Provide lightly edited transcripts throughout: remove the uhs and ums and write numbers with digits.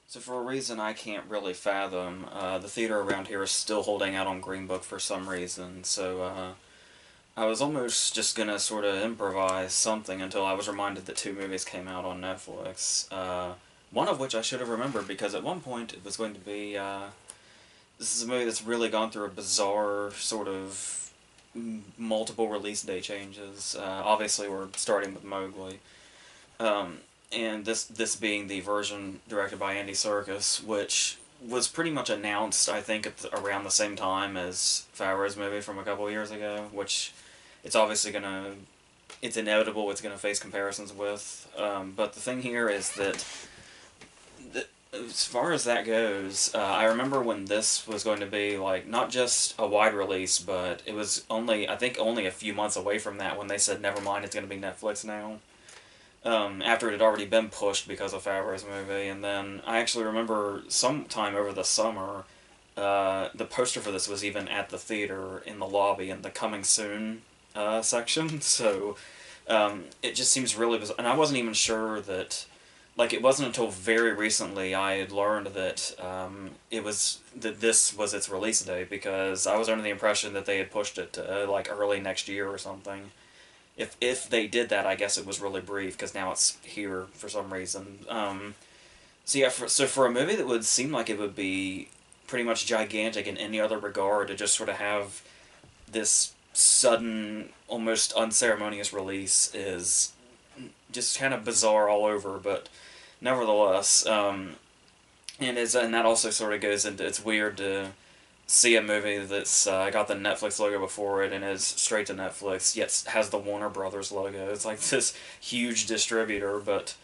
So for a reason I can't really fathom, the theater around here is still holding out on Green Book for some reason. So I was almost just gonna sort of improvise something until I was reminded that two movies came out on Netflix. One of which I should have remembered because at one point it was going to be. This is a movie that's really gone through a bizarre sort of multiple release day changes. Obviously, we're starting with Mowgli. Um, and this being the version directed by Andy Serkis, which was pretty much announced, I think, around the same time as Favreau's movie from a couple of years ago, which it's obviously gonna, it's inevitable it's gonna face comparisons with. But the thing here is that, as far as that goes, I remember when this was going to be like not just a wide release, but it was only I think only a few months away from that when they said, "Never mind, it's going to be Netflix now." After it had already been pushed because of Favreau's movie. And then I actually remember sometime over the summer, the poster for this was even at the theater in the lobby in the coming soon section. So it just seems really bizarre. And I wasn't even sure that, like, it wasn't until very recently I had learned that that this was its release date, because I was under the impression that they had pushed it to like early next year or something. If they did that, I guess it was really brief because now it's here for some reason. So yeah, for a movie that would seem like it would be pretty much gigantic in any other regard, to just sort of have this sudden, almost unceremonious release is just kind of bizarre all over. But nevertheless, and that also sort of goes into, it's weird to see a movie that's got the Netflix logo before it and is straight to Netflix, yet has the Warner Brothers logo. It's like this huge distributor, but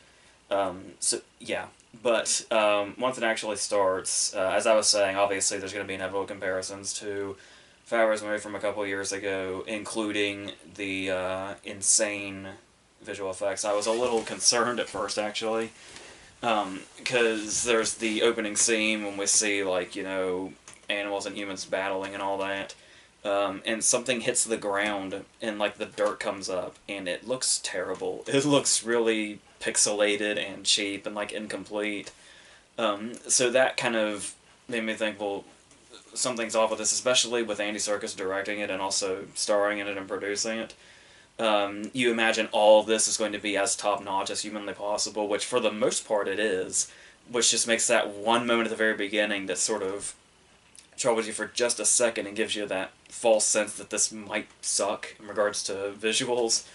so yeah. But once it actually starts, as I was saying, obviously there's going to be inevitable comparisons to Favreau's movie from a couple of years ago, including the insane visual effects. I was a little concerned at first, actually, because there's the opening scene when we see, like, animals and humans battling and all that. And something hits the ground and like the dirt comes up and it looks terrible. It looks really pixelated and cheap and like incomplete. So that kind of made me think, well, something's off with this, especially with Andy Serkis directing it and also starring in it and producing it. You imagine all of this is going to be as top notch as humanly possible, which for the most part it is, which just makes that one moment at the very beginning that sort of troubles you for just a second and gives you that false sense that this might suck in regards to visuals.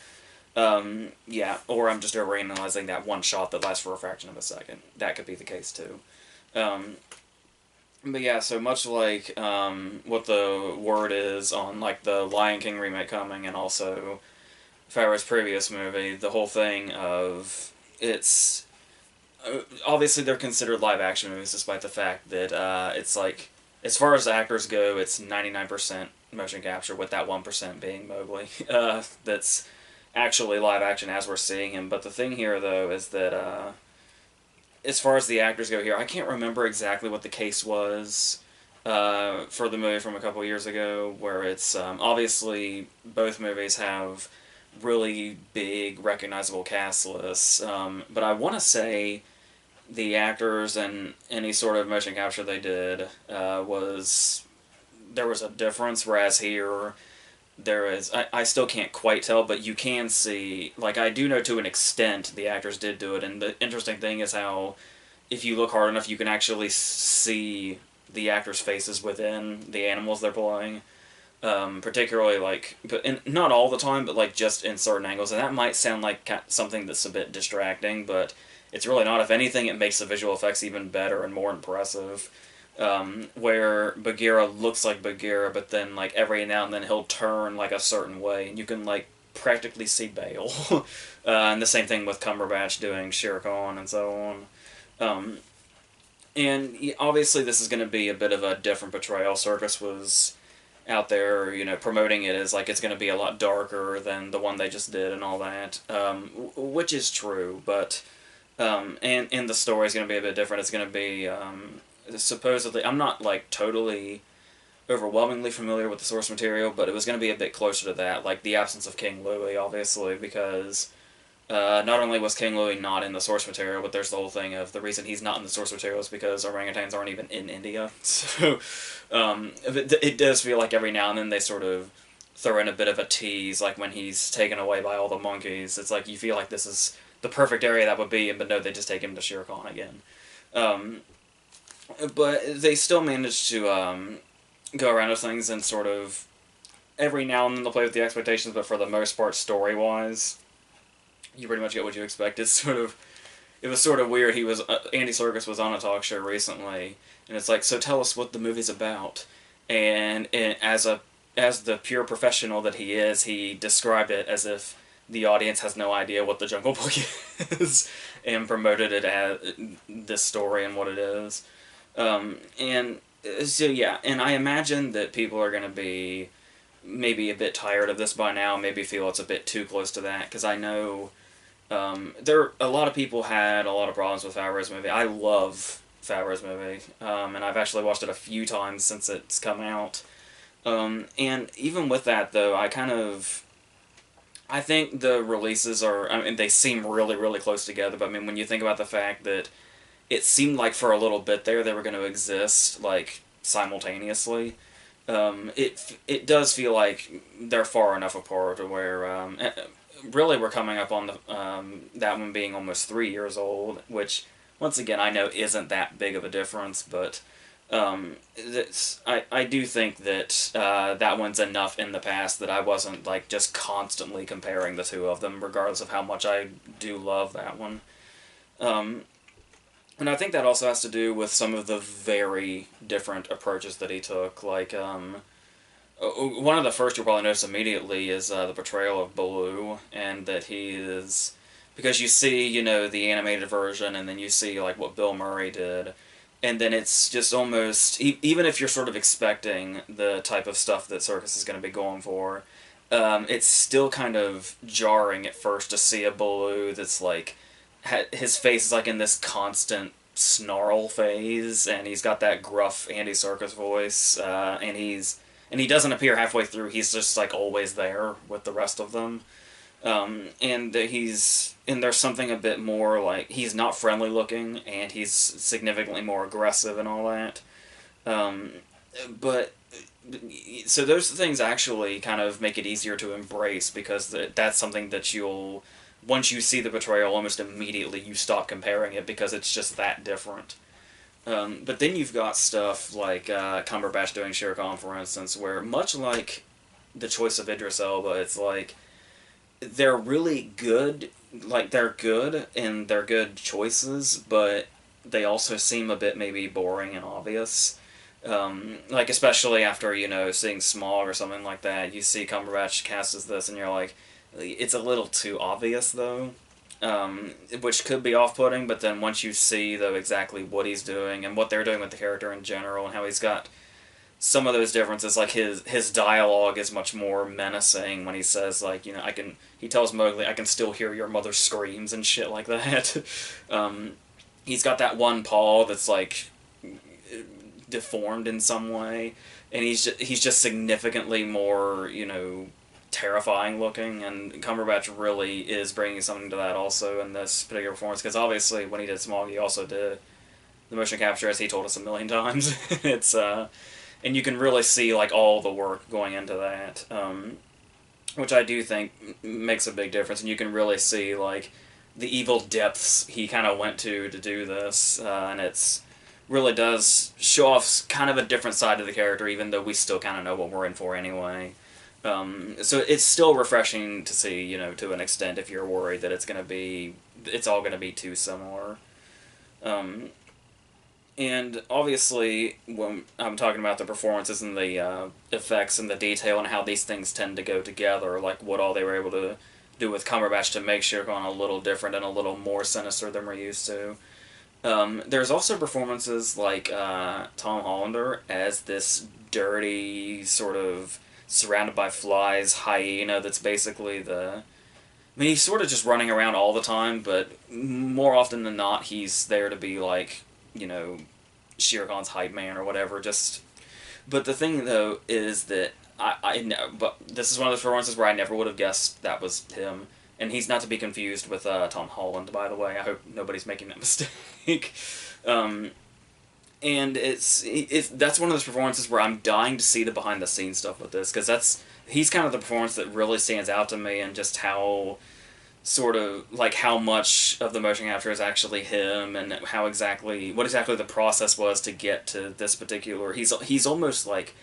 Yeah, or I'm just overanalyzing that one shot that lasts for a fraction of a second. That could be the case too. Um, but yeah, so much like what the word is on like the Lion King remake coming, and also Favreau's previous movie, the whole thing of it's obviously they're considered live action movies, despite the fact that it's like, as far as actors go, it's 99% motion capture, with that 1% being Mowgli. That's actually live action as we're seeing him. But the thing here, though, is that as far as the actors go here, I can't remember exactly what the case was for the movie from a couple years ago, where it's obviously both movies have really big, recognizable cast lists. But I want to say the actors and any sort of motion capture they did was, there was a difference, whereas here there is, I still can't quite tell, but you can see, like, I do know to an extent the actors did do it. And the interesting thing is how, if you look hard enough, you can actually see the actors' faces within the animals they're playing. Particularly, like, not all the time, but like just in certain angles. And that might sound like something that's a bit distracting, but it's really not. If anything, it makes the visual effects even better and more impressive. Where Bagheera looks like Bagheera, but then like every now and then he'll turn like a certain way, and you can like practically see Bale. And the same thing with Cumberbatch doing Shere Khan and so on. And obviously this is going to be a bit of a different portrayal. Circus was out there, promoting it as like it's going to be a lot darker than the one they just did and all that, which is true, but and the story is going to be a bit different. It's going to be supposedly, I'm not like totally overwhelmingly familiar with the source material, but it was going to be a bit closer to that, like the absence of King Louis, obviously, because Not only was King Louie not in the source material, but there's the whole thing of the reason he's not in the source material is because orangutans aren't even in India. So it does feel like every now and then they sort of throw in a bit of a tease, like when he's taken away by all the monkeys. It's like you feel like this is the perfect area that would be, but no, they just take him to Shere Khan again. Um, but they still manage to go around with things and sort of every now and then they'll play with the expectations, but for the most part, story wise, you pretty much get what you expect. It was sort of weird. Andy Serkis was on a talk show recently, and it's like, so tell us what the movie's about. And as the pure professional that he is, he described it as if the audience has no idea what the Jungle Book is, and promoted it as this story and what it is. And so yeah, and I imagine that people are going to be maybe a bit tired of this by now, maybe feel it's a bit too close to that, because I know a lot of people had a lot of problems with Favreau's movie. I love Favreau's movie, and I've actually watched it a few times since it's come out. And even with that, though, I think the releases are, I mean, they seem really, really close together, but I mean, when you think about the fact that it seemed like for a little bit there they were going to exist, like, simultaneously, it does feel like they're far enough apart to where, really we're coming up on that one being almost 3 years old, which, once again, I know isn't that big of a difference, but I do think that that one's enough in the past that I wasn't like just constantly comparing the two of them, regardless of how much I do love that one. Um, and I think that also has to do with some of the very different approaches that he took. Like, one of the first you'll probably notice immediately is the portrayal of Baloo, and that he is, because you see, the animated version, and then you see like what Bill Murray did, and then it's just almost even if you're sort of expecting the type of stuff that Circus is going to be going for, it's still kind of jarring at first to see a Baloo that's like his face is like in this constant snarl phase, and he's got that gruff Andy Serkis voice, and he doesn't appear halfway through. He's just like always there with the rest of them. And there's something a bit more like he's not friendly looking, and he's significantly more aggressive and all that. Um, but so those things actually kind of make it easier to embrace, because that's something that you'll, once you see the betrayal, almost immediately you stop comparing it because it's just that different. But then you've got stuff like Cumberbatch doing Shere Khan, for instance, where much like the choice of Idris Elba, it's like they're really good, like they're good and they're good choices, but they also seem a bit maybe boring and obvious. Like especially after seeing Smog or something like that, you see Cumberbatch cast as this, and you're like, it's a little too obvious though, which could be off-putting. But then once you see though exactly what he's doing and what they're doing with the character in general, and how he's got some of those differences, like his dialogue is much more menacing when he says like he tells Mowgli, I can still hear your mother's screams and shit like that. He's got that one paw that's like deformed in some way, and he's just significantly more terrifying looking, and Cumberbatch really is bringing something to that also in this particular performance, because obviously when he did Smog he also did the motion capture, as he told us a million times. It's and you can really see like all the work going into that, which I do think makes a big difference, and you can really see like the evil depths he kind of went to do this, and it's really does show off kind of a different side of the character, even though we still kind of know what we're in for anyway. So it's still refreshing to see, to an extent, if you're worried that it's all gonna be too similar. And obviously, when I'm talking about the performances and the effects and the detail and how these things tend to go together, like what all they were able to do with Cumberbatch to make Shere Khan a little different and a little more sinister than we're used to. There's also performances like Tom Hollander as this dirty, sort of surrounded by flies hyena that's basically I mean, he's sort of just running around all the time, but more often than not, he's there to be like, Shere Khan's hype man or whatever. But the thing though is that I know, but this is one of those performances where I never would have guessed that was him, and he's not to be confused with Tom Holland, by the way. I hope nobody's making that mistake. um, and that's one of those performances where I'm dying to see the behind the scenes stuff with this, because he's kind of the performance that really stands out to me, and just how sort of like how much of the motion capture is actually him, and what exactly the process was to get to this particular. He's almost like,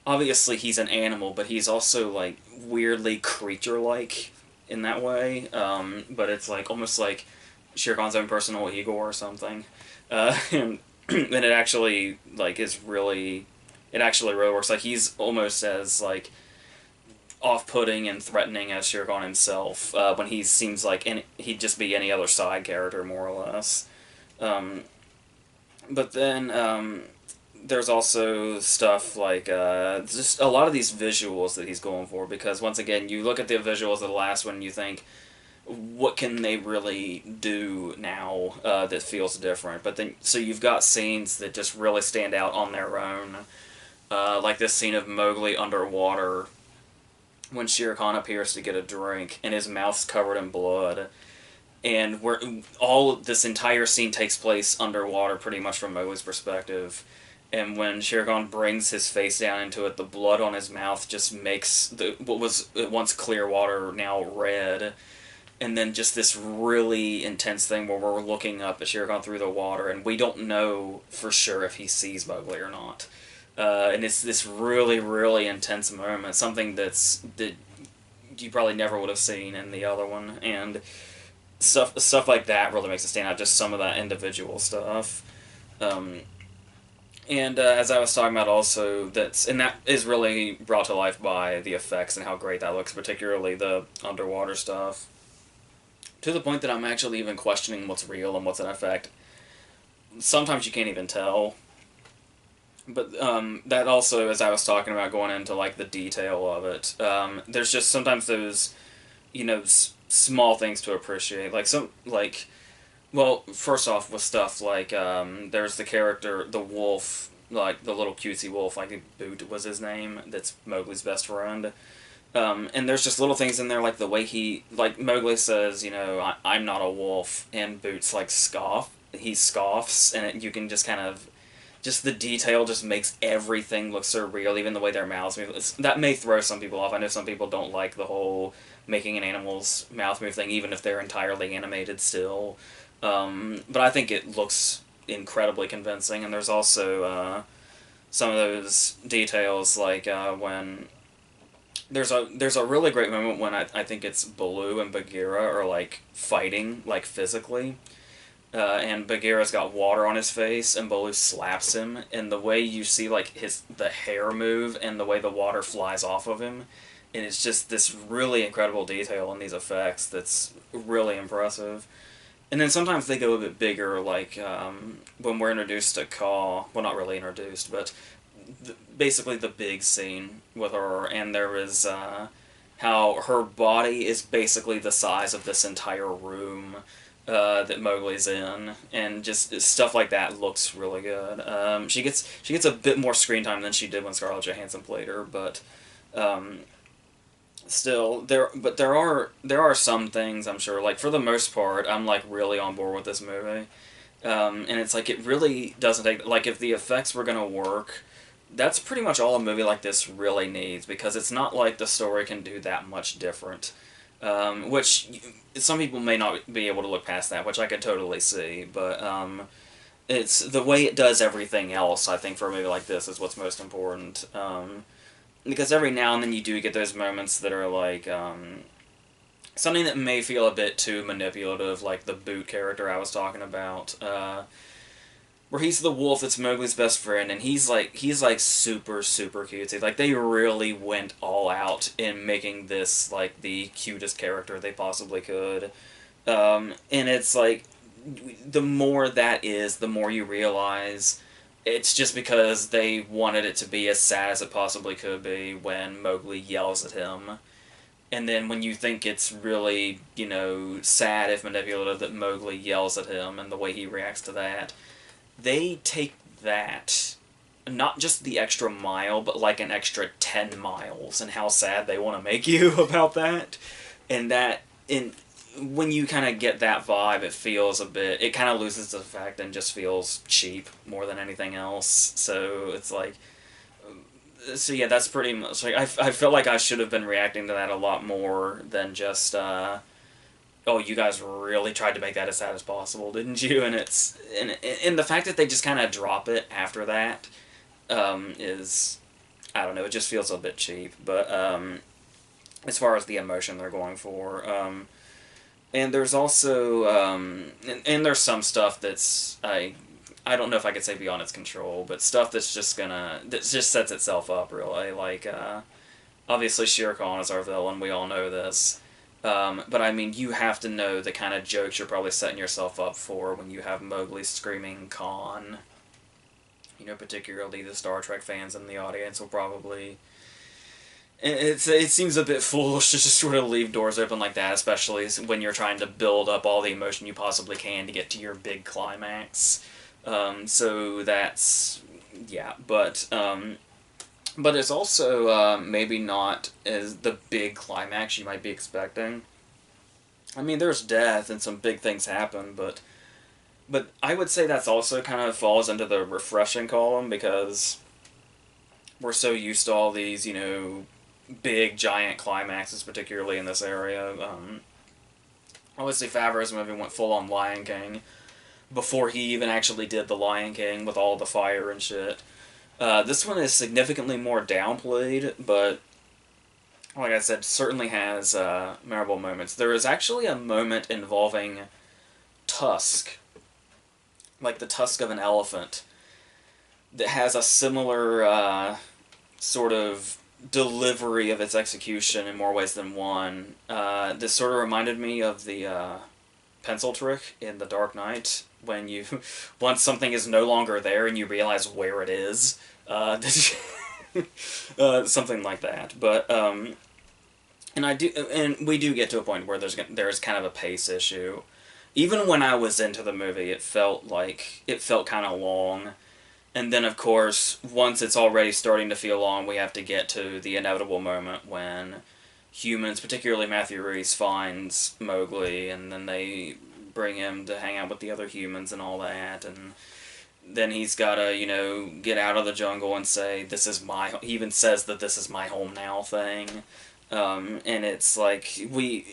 obviously he's an animal, but he's also like weirdly creature like in that way. But it's like almost like Shere Khan's own personal Igor or something, and and it actually like is really, it actually really works. Like he's almost as like off-putting and threatening as Shere Khan himself, when he seems like he'd just be any other side character, more or less. Um, but then there's also stuff like just a lot of these visuals that he's going for, because once again, you look at the visuals of the last one and you think, what can they really do now that feels different? But then, so you've got scenes that just really stand out on their own, like this scene of Mowgli underwater when Shere Khan appears to get a drink and his mouth's covered in blood, and where all this entire scene takes place underwater, pretty much from Mowgli's perspective. And when Shere Khan brings his face down into it, the blood on his mouth just makes what was once clear water now red. And then just this really intense thing where we're looking up at Shere Khan through the water, and we don't know for sure if he sees Mowgli or not. And it's this really, really intense moment, something that you probably never would have seen in the other one, and stuff like that really makes it stand out. Just some of that individual stuff, and as I was talking about, also that is really brought to life by the effects and how great that looks, particularly the underwater stuff, to the point that I'm actually even questioning what's real and what's an effect. Sometimes you can't even tell. But that also, as I was talking about, going into like the detail of it, there's just sometimes those, small things to appreciate. Well, first off, with stuff like there's the character, the wolf, like the little cutesy wolf, like Boot was his name. That's Mowgli's best friend. And there's just little things in there, like the way like Mowgli says, I'm not a wolf, and Boots like he scoffs, and you can just kind of, just the detail just makes everything look so real, even the way their mouths move. That may throw some people off. I know some people don't like the whole making an animal's mouth move thing, even if they're entirely animated still. But I think it looks incredibly convincing, and there's also some of those details, like when there's a really great moment when I think it's Baloo and Bagheera are like fighting, like physically. And Bagheera's got water on his face, and Baloo slaps him, and the way you see like the hair move and the way the water flies off of him, and it's just this really incredible detail in these effects that's really impressive. And then sometimes they go a bit bigger, like when we're introduced to Kaw. Well, not really introduced, but basically the big scene with her, and there is how her body is basically the size of this entire room that Mowgli's in, and just stuff like that looks really good. She gets a bit more screen time than she did when Scarlett Johansson played her, but still there are some things, I'm sure, like for the most part I'm like really on board with this movie, and it's like it really doesn't take, like, if the effects were gonna work, that's pretty much all a movie like this really needs, because it's not like the story can do that much different. Which some people may not be able to look past that, which I could totally see, but it's the way it does everything else, I think, for a movie like this is what's most important. Because every now and then you do get those moments that are like something that may feel a bit too manipulative, like the Boot character I was talking about, where he's the wolf that's Mowgli's best friend, and he's like super, super cutesy. Like, they really went all out in making this like the cutest character they possibly could. And it's like, the more that is, the more you realize it's just because they wanted it to be as sad as it possibly could be when Mowgli yells at him. And then when you think it's really, sad, if manipulative, that Mowgli yells at him and the way he reacts to that, they take that, not just the extra mile, but like an extra 10 miles, and how sad they want to make you about that. And that in when you kind of get that vibe, it feels a bit. It kind of loses its effect and just feels cheap more than anything else. So it's like, so yeah, that's pretty much like I feel like I should have been reacting to that a lot more than just oh, you guys really tried to make that as sad as possible, didn't you? And the fact that they just kind of drop it after that is, I don't know, it just feels a bit cheap. But as far as the emotion they're going for, and there's also and there's some stuff that's I don't know if I could say beyond its control, but stuff that just sets itself up really. Like obviously Shere Khan is our villain, we all know this. But I mean, you have to know the kind of jokes you're probably setting yourself up for when you have Mowgli screaming Khan. You know, particularly the Star Trek fans in the audience will probably. It seems a bit foolish to just sort of leave doors open like that, especially when you're trying to build up all the emotion you possibly can to get to your big climax. So that's yeah, but it's also maybe not as the big climax you might be expecting. I mean, there's death and some big things happen, but I would say that's also kind of falls into the refreshing column because we're so used to all these, you know, big giant climaxes, particularly in this area. Obviously, Favreau's movie went full on Lion King before he even actually did the Lion King with all the fire and shit. This one is significantly more downplayed, but like I said, certainly has memorable moments. There is actually a moment involving tusk, like the tusk of an elephant, that has a similar sort of delivery of its execution in more ways than one. This sort of reminded me of the pencil trick in The Dark Knight when you once something is no longer there and you realize where it is. Something like that, but and we do get to a point where there's kind of a pace issue. Even when I was into the movie, it felt kind of long. And then, of course, once it's already starting to feel long, we have to get to the inevitable moment when humans, particularly Matthew Rhys, finds Mowgli, and then they bring him to hang out with the other humans and all that, and then he's gotta, you know, get out of the jungle and say, "This is my." He even says that this is my home now thing, and it's like we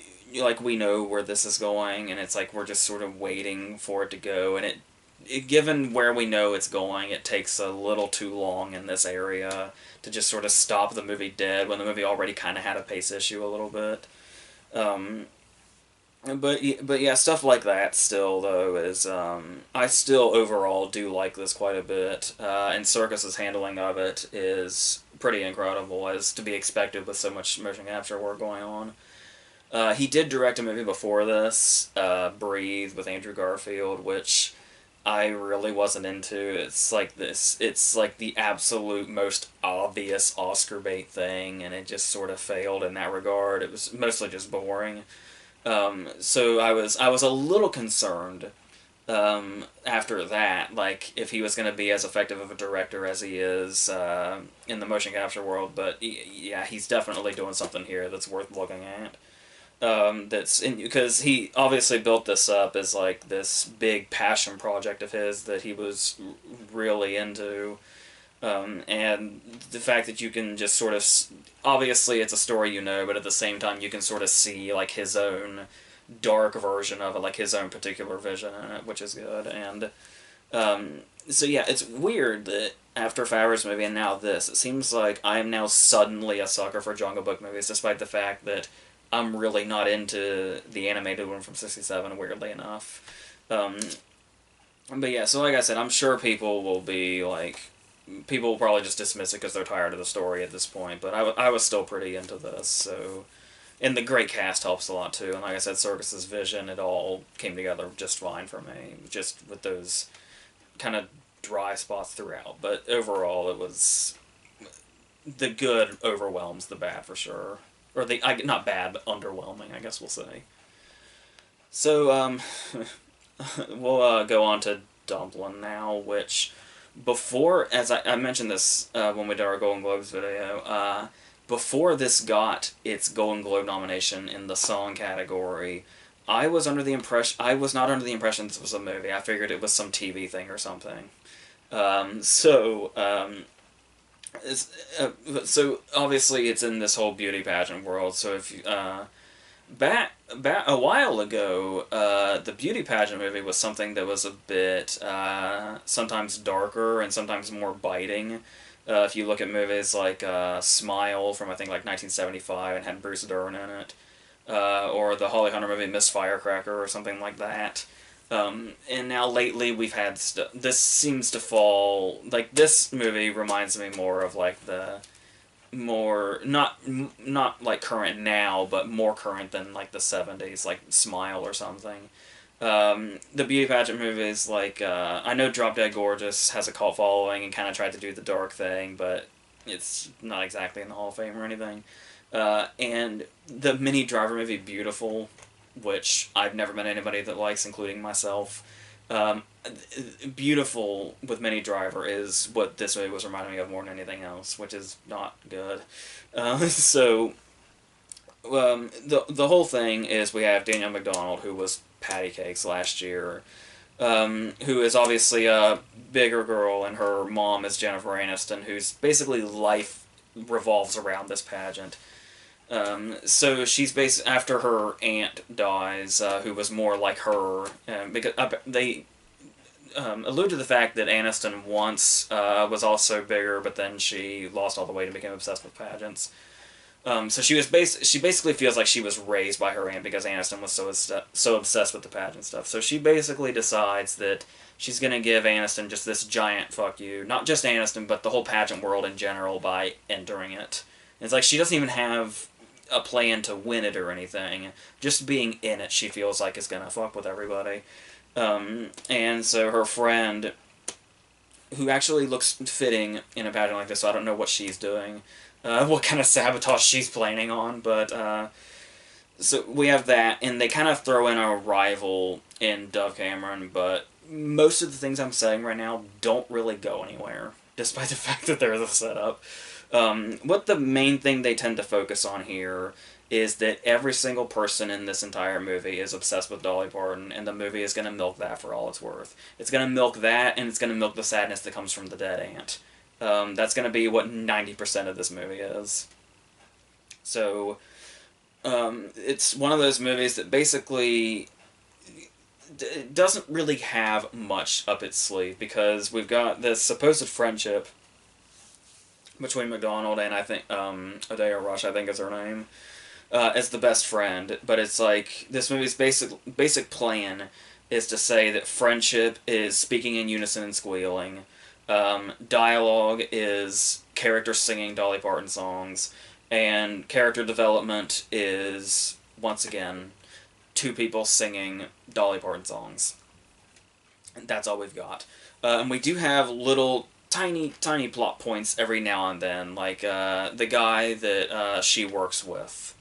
know where this is going, and it's like we're just sort of waiting for it to go, and given where we know it's going, it takes a little too long in this area to just sort of stop the movie dead when the movie already kind of had a pace issue a little bit. Um, but yeah, stuff like that still though is I still overall do like this quite a bit, and Circus's handling of it is pretty incredible, as to be expected with so much motion capture work going on. He did direct a movie before this, Breathe, with Andrew Garfield, which I really wasn't into. It's like this. It's like the absolute most obvious Oscar bait thing, and it just sort of failed in that regard. It was mostly just boring. So I was a little concerned after that, like if he was going to be as effective of a director as he is in the motion capture world. But yeah, he's definitely doing something here that's worth looking at. Because he obviously built this up as like this big passion project of his that he was really into, and the fact that you can just sort of obviously it's a story, you know, but at the same time you can sort of see like his own dark version of it, like his own particular vision in it, which is good. And so yeah, it's weird that after Favreau's movie and now this, it seems like I am now suddenly a sucker for Jungle Book movies, despite the fact that I'm really not into the animated one from '67, weirdly enough. But yeah, so like I said, I'm sure people will probably just dismiss it because they're tired of the story at this point, but I was still pretty into this, so. And the great cast helps a lot too, and like I said, Circus's vision, it all came together just fine for me, just with those kind of dry spots throughout. But overall, it was. The good overwhelms the bad for sure. Or not bad, but underwhelming, I guess we'll say. So, we'll go on to Dumplin now, which, before, as I mentioned this when we did our Golden Globes video, before this got its Golden Globe nomination in the song category, I was under the impression I was not under the impression this was a movie. I figured it was some TV thing or something. Um, so um, it's, so obviously it's in this whole beauty pageant world. So if back a while ago, the beauty pageant movie was something that was a bit sometimes darker and sometimes more biting. If you look at movies like Smile from I think like 1975 and had Bruce Dern in it, or the Holly Hunter movie Miss Firecracker or something like that. And now lately we've had this seems to fall like this movie reminds me more of like the more not like current now, but more current than like the 70s, like Smile or something. The beauty pageant movies, like I know Drop Dead Gorgeous has a cult following and kind of tried to do the dark thing, but it's not exactly in the Hall of Fame or anything. And the Minnie Driver movie Beautiful, which I've never met anybody that likes, including myself. Um, Beautiful with Minnie Driver is what this movie was reminding me of more than anything else, which is not good. So the whole thing is we have Danielle McDonald, who was Patty Cakes last year, who is obviously a bigger girl, and her mom is Jennifer Aniston, whose basically life revolves around this pageant. So she's based after her aunt dies, who was more like her, because they allude to the fact that Aniston once was also bigger, but then she lost all the weight and became obsessed with pageants. So she basically feels like she was raised by her aunt because Aniston was so obsessed with the pageant stuff. So she basically decides that she's gonna give Aniston just this giant fuck you, not just Aniston, but the whole pageant world in general by entering it. And it's like she doesn't even have a plan to win it or anything. Just being in it, she feels like is gonna fuck with everybody. And so her friend, who actually looks fitting in a pageant like this, so I don't know what she's doing, what kind of sabotage she's planning on, but so we have that, and they kind of throw in a rival in Dove Cameron, but most of the things I'm saying right now don't really go anywhere, despite the fact that they're the setup. What the main thing they tend to focus on here is that every single person in this entire movie is obsessed with Dolly Parton, and the movie is going to milk that for all it's worth. It's going to milk that, and it's going to milk the sadness that comes from the dead aunt. That's going to be what 90% of this movie is. So, it's one of those movies that basically doesn't really have much up its sleeve, because we've got this supposed friendship between McDonald and I think Adea Rush, I think is her name, as the best friend. But it's like this movie's basic plan is to say that friendship is speaking in unison and squealing. Dialogue is characters singing Dolly Parton songs, and character development is once again two people singing Dolly Parton songs. And that's all we've got. And we do have little tiny plot points every now and then, like the guy that she works with,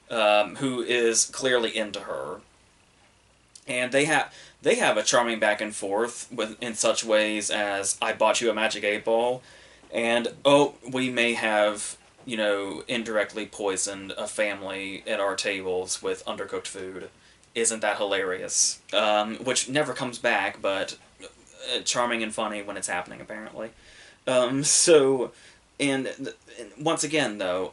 who is clearly into her, and they have a charming back and forth with in such ways as I bought you a magic 8 ball, and oh, we may have indirectly poisoned a family at our tables with undercooked food. Isn't that hilarious? Which never comes back, but charming and funny when it's happening, apparently. So, and once again, though,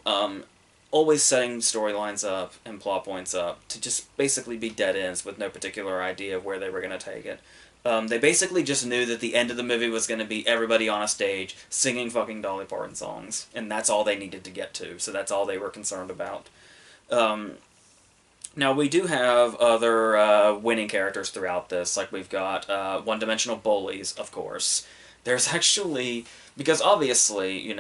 always setting storylines up and plot points up to just basically be dead ends with no particular idea of where they were going to take it. They basically just knew that the end of the movie was going to be everybody on a stage singing fucking Dolly Parton songs, and that's all they needed to get to, so that's all they were concerned about. Now, we do have other winning characters throughout this. Like, we've got one-dimensional bullies, of course. There's actually... Because, obviously,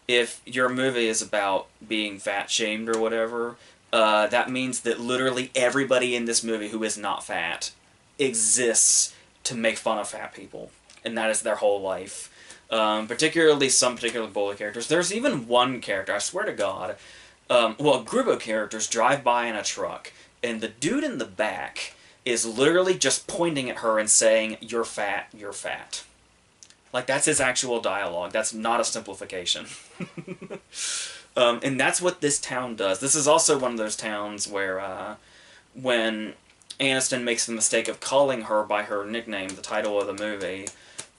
if your movie is about being fat-shamed or whatever, that means that literally everybody in this movie who is not fat exists to make fun of fat people. And that is their whole life. Particularly some particular bully characters. There's even one character, I swear to God... a group of characters drive by in a truck, and the dude in the back is literally just pointing at her and saying, "You're fat, you're fat." Like, that's his actual dialogue. That's not a simplification. And that's what this town does. This is also one of those towns where when Aniston makes the mistake of calling her by her nickname, the title of the movie,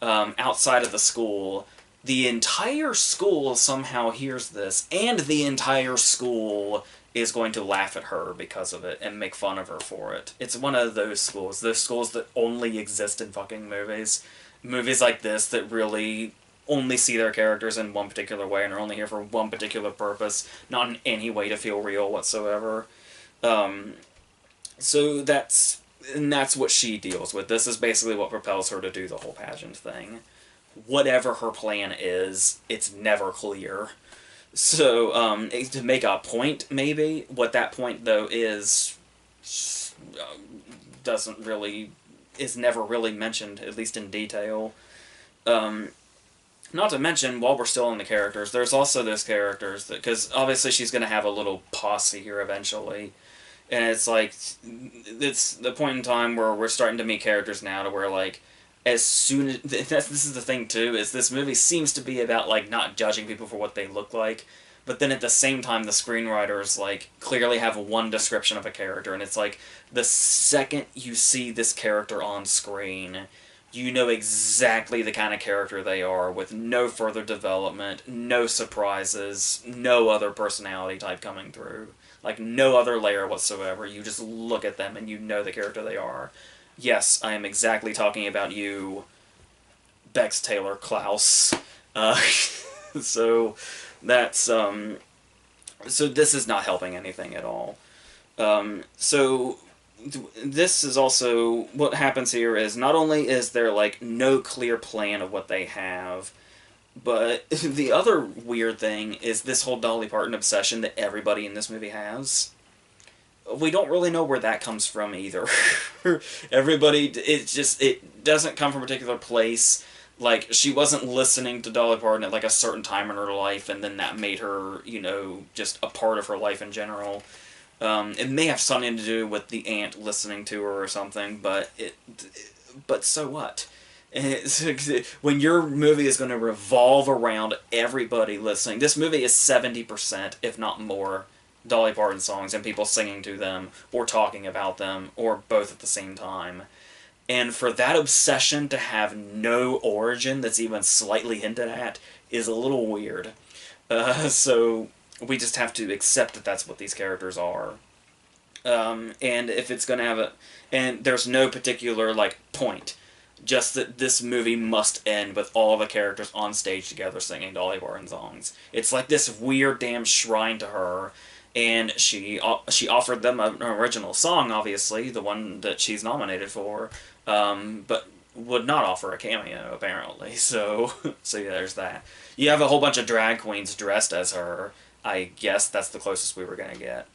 outside of the school, the entire school somehow hears this, and the entire school is going to laugh at her because of it and make fun of her for it. It's one of those schools that only exist in fucking movies. Movies like this that really only see their characters in one particular way and are only here for one particular purpose, not in any way to feel real whatsoever. So that's what she deals with. This is basically what propels her to do the whole pageant thing. Whatever her plan is, it's never clear. So, to make a point, maybe, what that point, though, is, doesn't really, is never really mentioned, at least in detail. Not to mention, while we're still on the characters, there's also those characters that, because obviously she's going to have a little posse here eventually. And it's like, it's the point in time where we're starting to meet characters now to where, like, as soon as, this is the thing too, is this movie seems to be about, like, not judging people for what they look like, but then at the same time the screenwriters, like, clearly have one description of a character, and it's like, the second you see this character on screen, you know exactly the kind of character they are, with no further development, no surprises, no other personality type coming through. Like, no other layer whatsoever. You just look at them and you know the character they are. Yes, I am exactly talking about you, Bex Taylor Klaus. So, that's, so this is not helping anything at all. So, this is also, what happens here is, not only is there, like, no clear plan of what they have, but the other weird thing is this whole Dolly Parton obsession that everybody in this movie has. We don't really know where that comes from either. Everybody, it doesn't come from a particular place. Like, she wasn't listening to Dolly Parton at, like, a certain time in her life, and then that made her, you know, just a part of her life in general. It may have something to do with the aunt listening to her or something, but but so what? When your movie is going to revolve around everybody listening, this movie is 70%, if not more, Dolly Parton songs and people singing to them or talking about them or both at the same time. And for that obsession to have no origin that's even slightly hinted at is a little weird. So we just have to accept that that's what these characters are. And if it's going to have a... And there's no particular, like, point. Just that this movie must end with all the characters on stage together singing Dolly Parton songs. It's like this weird damn shrine to her, and she offered them an original song, obviously, the one that she's nominated for, but would not offer a cameo, apparently. So yeah, there's that. You have a whole bunch of drag queens dressed as her. I guess that's the closest we were going to get.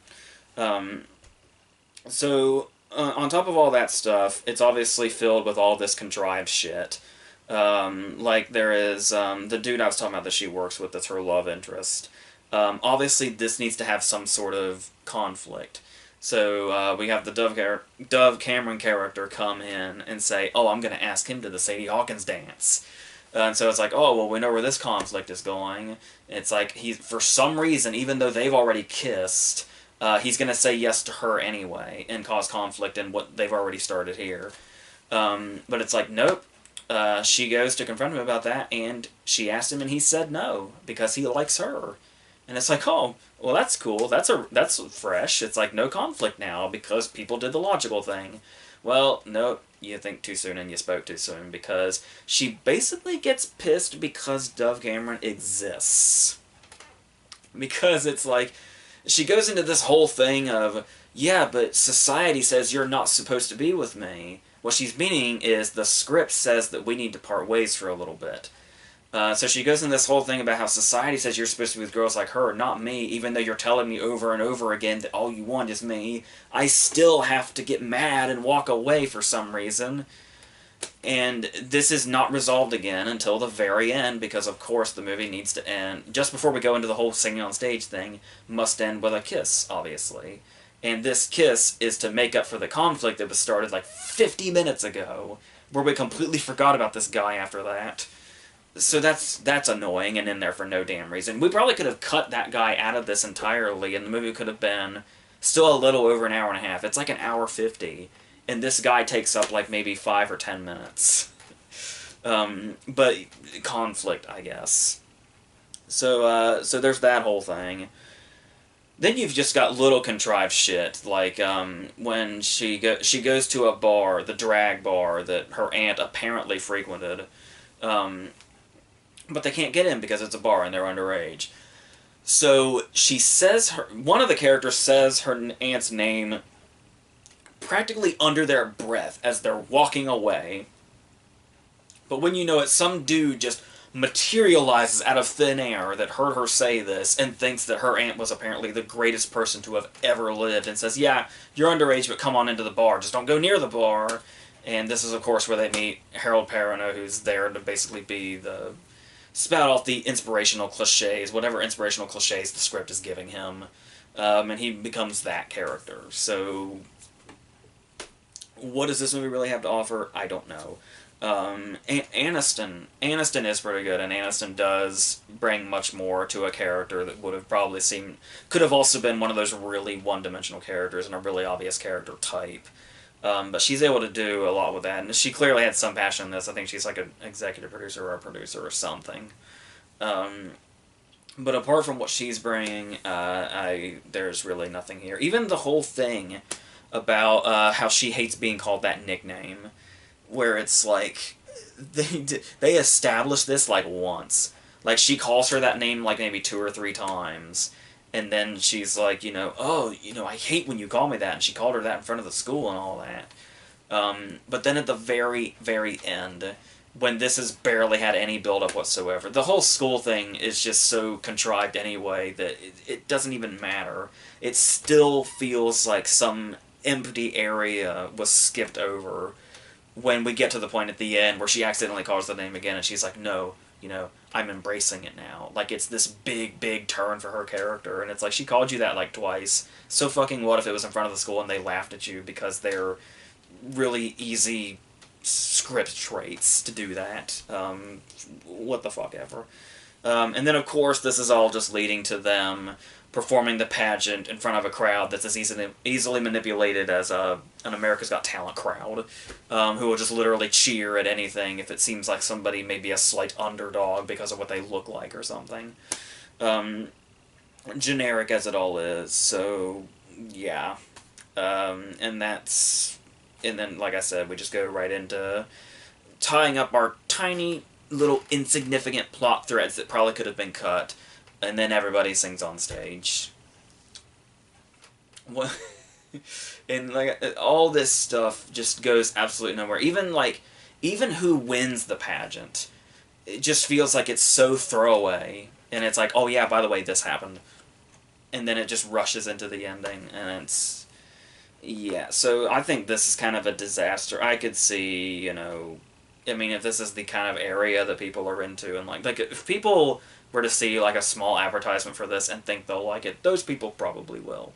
On top of all that stuff, it's obviously filled with all this contrived shit. Like, there is the dude I was talking about that she works with that's her love interest. Obviously, this needs to have some sort of conflict. So we have the Dove Cameron character come in and say, oh, I'm going to ask him to the Sadie Hawkins dance. And so it's like, oh, well, we know where this conflict is going. It's like, for some reason, even though they've already kissed... he's going to say yes to her anyway and cause conflict in what they've already started here. But it's like, nope. She goes to confront him about that, and she asked him, and he said no, because he likes her. And it's like, oh, well, that's cool. That's fresh. It's like, no conflict now, because people did the logical thing. Well, nope. You think too soon and you spoke too soon, because she basically gets pissed because Dove Cameron exists. Because it's like... She goes into this whole thing of, yeah, but society says you're not supposed to be with me. What she's meaning is the script says that we need to part ways for a little bit. So she goes into this whole thing about how society says you're supposed to be with girls like her, not me, even though you're telling me over and over again that all you want is me. I still have to get mad and walk away for some reason. And this is not resolved again until the very end, because of course the movie needs to end, just before we go into the whole singing on stage thing, must end with a kiss, obviously. And this kiss is to make up for the conflict that was started like 50 minutes ago, where we completely forgot about this guy after that. So that's annoying and in there for no damn reason. We probably could have cut that guy out of this entirely, and the movie could have been still a little over an hour and a half. It's like an hour 50, and this guy takes up like maybe 5 or 10 minutes. But conflict, I guess. So there's that whole thing. Then you've just got little contrived shit, like when she goes to a bar, the drag bar that her aunt apparently frequented, um, but they can't get in because it's a bar and they're underage. So she says one of the characters says her aunt's name practically under their breath as they're walking away. But when you know it, some dude just materializes out of thin air that heard her say this and thinks that her aunt was apparently the greatest person to have ever lived and says, yeah, you're underage, but come on into the bar. Just don't go near the bar. And this is, of course, where they meet Harold Perrineau, who's there to basically be the spout off the inspirational cliches, whatever inspirational cliches the script is giving him. And he becomes that character. So what does this movie really have to offer? I don't know. Aniston is pretty good, and Aniston does bring much more to a character that would have probably could have also been one of those really one-dimensional characters and a really obvious character type. But she's able to do a lot with that, and she clearly had some passion in this. I think she's like an executive producer or a producer or something. But apart from what she's bringing, there's really nothing here. Even the whole thing about how she hates being called that nickname, where it's like they established this like once. Like she calls her that name like maybe 2 or 3 times, and then she's like, I hate when you call me that, and she called her that in front of the school and all that. But then at the very, very end, when this has barely had any build-up whatsoever, the whole school thing is just so contrived anyway that it doesn't even matter. It still feels like some empty area was skipped over when we get to the point at the end where she accidentally calls the name again and she's like, no, I'm embracing it now. Like, it's this big, big turn for her character, and it's like, she called you that like twice. So fucking what if it was in front of the school and they laughed at you because they're really easy script traits to do that. What the fuck ever. And then, of course, this is all just leading to them performing the pageant in front of a crowd that's as easily manipulated as an America's Got Talent crowd, who will just literally cheer at anything if it seems like somebody may be a slight underdog because of what they look like or something. Generic as it all is, so yeah. And then, like I said, we just go right into tying up our tiny little insignificant plot threads that probably could have been cut, and then everybody sings on stage. What? And like all this stuff just goes absolutely nowhere. Even who wins the pageant, it just feels like it's so throwaway, and it's like, oh yeah, by the way, this happened, and then it just rushes into the ending, and it's yeah. So I think this is kind of a disaster. I could see, if this is the kind of area that people are into, and like if people were to see like a small advertisement for this and think they'll like it, those people probably will.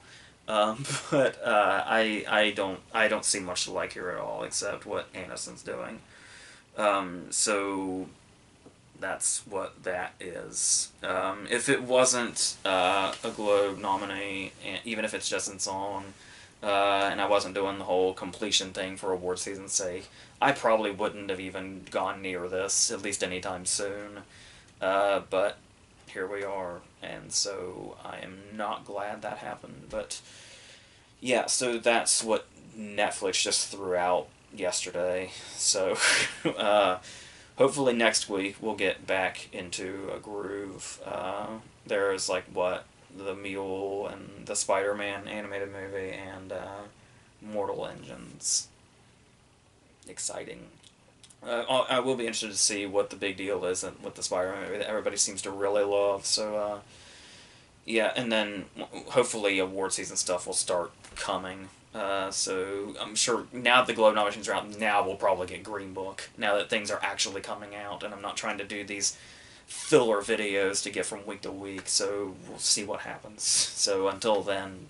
But I don't see much to like here at all, except what Aniston's doing. So that's what that is. If it wasn't a Globe nominee, even if it's just in song, and I wasn't doing the whole completion thing for award season's sake, I probably wouldn't have even gone near this, at least anytime soon. But here we are, and so I am not glad that happened. But yeah, so that's what Netflix just threw out yesterday. So hopefully next week we'll get back into a groove. There's the Mule and the Spider-Man animated movie and Mortal Engines. Exciting. I will be interested to see what the big deal is with the Spider-Man movie that everybody seems to really love. So, yeah, and then hopefully award season stuff will start coming. So I'm sure now that the Globe nominations are out, now we'll probably get Green Book, now that things are actually coming out, and I'm not trying to do these filler videos to get from week to week, so we'll see what happens. So until then,